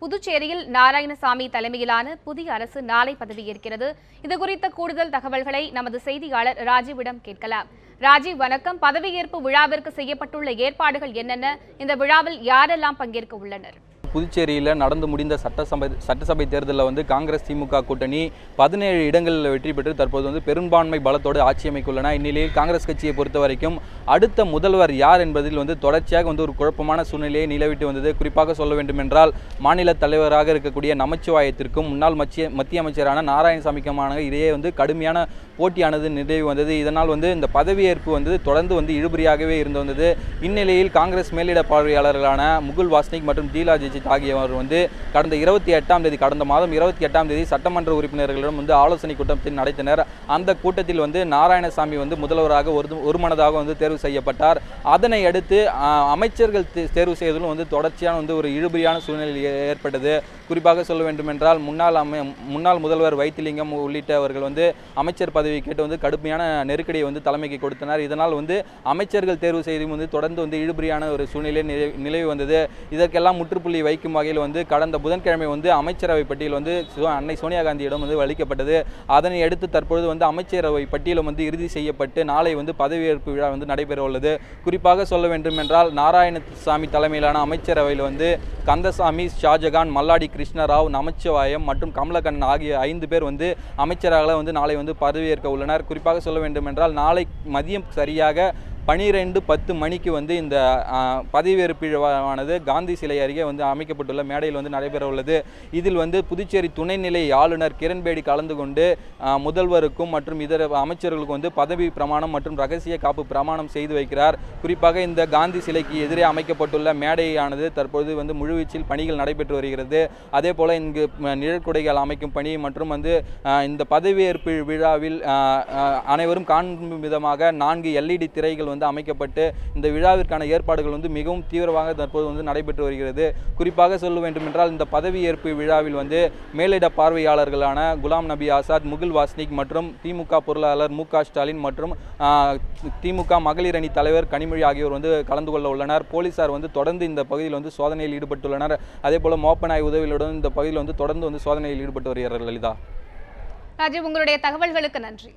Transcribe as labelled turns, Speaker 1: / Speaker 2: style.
Speaker 1: புதுச்சேரியில் நாராயணசாமி தலைமையிலான புதிய அரசு நாளை பதவியேற்கிறது. இதுகுறித்த கூடுதல் தகவல்களை நமது செய்தியாளர் ராஜீவிடம் கேட்கலாம். ராஜீவ், வணக்கம். பதவியேற்பு விழாவிற்கு செய்யப்பட்டுள்ள ஏற்பாடுகள் என்னென்ன? இந்த விழாவில் யாரெல்லாம் பங்கேற்க உள்ளனர்?
Speaker 2: புதுச்சேரியில் நடந்து முடிந்த சட்டசபை தேர்தலில் வந்து காங்கிரஸ் திமுக கூட்டணி 17 இடங்களில் வெற்றி பெற்று தற்போது வந்து பெரும்பான்மை பலத்தோடு ஆட்சி அமைக்குள்ளன. இந்நிலையில் காங்கிரஸ் கட்சியை பொறுத்த வரைக்கும் அடுத்த முதல்வர் யார் என்பதில் வந்து தொடர்ச்சியாக வந்து ஒரு குழப்பமான சூழ்நிலையை நிலவிட்டு வந்தது. குறிப்பாக சொல்ல வேண்டுமென்றால் மாநில தலைவராக இருக்கக்கூடிய நமச்சிவாயத்திற்கும் முன்னாள் மத்திய அமைச்சரான நாராயணசாமிக்குமான இடையே வந்து கடுமையான போட்டியானது நிறைவு வந்தது. இதனால் வந்து இந்த பதவியேற்பு வந்து தொடர்ந்து வந்து இழுபறியாகவே இருந்து வந்தது. இந்நிலையில் காங்கிரஸ் மேலிட பார்வையாளர்களான முகுல் வாஸ்னிக் மற்றும் ஜீலா ஆகியவர் வந்து கடந்த மாதம் 28ஆம் தேதி சட்டமன்ற உறுப்பினர்களிடம் வந்து ஆலோசனை கூட்டத்தில் நடத்தினர். அந்த கூட்டத்தில் வந்து நாராயணசாமி வந்து முதல்வராக ஒருமனதாக வந்து தேர்வு செய்யப்பட்டார். அதனை அடுத்து அமைச்சர்கள் தேர்வு செய்வதிலும் வந்து தொடர்ச்சியான வந்து ஒரு இழுபறியான சூழ்நிலை ஏற்பட்டது. குறிப்பாக சொல்ல வேண்டுமென்றால் முன்னாள் முதல்வர் வைத்திலிங்கம் உள்ளிட்டவர்கள் வந்து அமைச்சர் பதவி கேட்டு வந்து கடுமையான நெருக்கடியை வந்து தலைமைக்கு கொடுத்தனர். இதனால் வந்து அமைச்சர்கள் தேர்வு செய்வதும் வந்து தொடர்ந்து வந்து இழுபறியான ஒரு சூழ்நிலை நிலவி வந்தது. இதற்கெல்லாம் முற்றுப்புள்ளி வைக்கும் வகையில் வந்து கடந்த புதன்கிழமை வந்து அமைச்சரவை பட்டியல் வந்து அன்னை சோனியா காந்தியிடம் வந்து அளிக்கப்பட்டது. அதனை அடுத்து தற்பொழுது வந்து அமைச்சரவை பட்டியலும் வந்து இறுதி செய்யப்பட்டு நாளை வந்து பதவியேற்பு விழா வந்து நடைபெற உள்ளது. குறிப்பாக சொல்ல வேண்டும் என்றால் நாராயணசாமி தலைமையிலான அமைச்சரவையில் வந்து கந்தசாமி, ஷாஜகான், மல்லாடி கிருஷ்ணராவ், நமச்சிவாயம் மற்றும் கமலக்கண்ணன் ஆகிய 5 பேர் வந்து அமைச்சராக வந்து நாளை வந்து பதவியேற்க உள்ளனர். குறிப்பாக சொல்ல வேண்டும் என்றால் நாளை மதியம் சரியாக 12:10 மணிக்கு வந்து இந்த பதவியேற்பு விழாவானது காந்தி சிலை அருகே வந்து அமைக்கப்பட்டுள்ள மேடையில் வந்து நடைபெற உள்ளது. இதில் வந்து புதுச்சேரி துணைநிலை ஆளுநர் கிரண்பேடி கலந்து கொண்டு முதல்வருக்கும் மற்றும் இதர அமைச்சர்களுக்கும் வந்து பதவி பிரமாணம் மற்றும் ரகசிய காப்பு பிரமாணம் செய்து வைக்கிறார். குறிப்பாக இந்த காந்தி சிலைக்கு எதிரே அமைக்கப்பட்டுள்ள மேடையானது தற்போது வந்து முழுவீச்சில் பணிகள் நடைபெற்று வருகிறது. அதே போல இங்கு நிழற்குடைகள் அமைக்கும் பணி மற்றும் வந்து இந்த பதவியேற்பு விழாவில் அனைவரும் காணும் விதமாக 4 LED திரைகள் வந்து அமைக்கப்பட்டு இந்த விழாவிற்கான ஏற்பாடுகள் வந்து மிகவும் தீவிரமாக தற்போது வந்து நடைபெற்று வருகிறது. குறிப்பாக சொல்ல வேண்டும் என்றால் இந்த பதவியேற்பு விழாவில் வந்து மேலிட பார்வையாளர்களான குலாம் நபி ஆசாத், முகுல் வாஸ்னிக் மற்றும் திமுக பொருளாளர் மு.க. ஸ்டாலின் மற்றும் திமுக மகளிர் அணி தலைவர் கனிமொழி ஆகியோர் வந்து கலந்து கொள்ள உள்ளனர். போலீசார் வந்து தொடர்ந்து இந்த பகுதியில் வந்து சோதனையில் ஈடுபட்டுள்ளனர். அதே போல மோப்பநாய் உதவியுடன் இந்த பகுதியில் வந்து தொடர்ந்து வந்து சோதனையில் ஈடுபட்டு வருகிறார்கள். லலிதா,
Speaker 1: ராஜீவ், உங்களுடைய தகவல்களுக்கு நன்றி.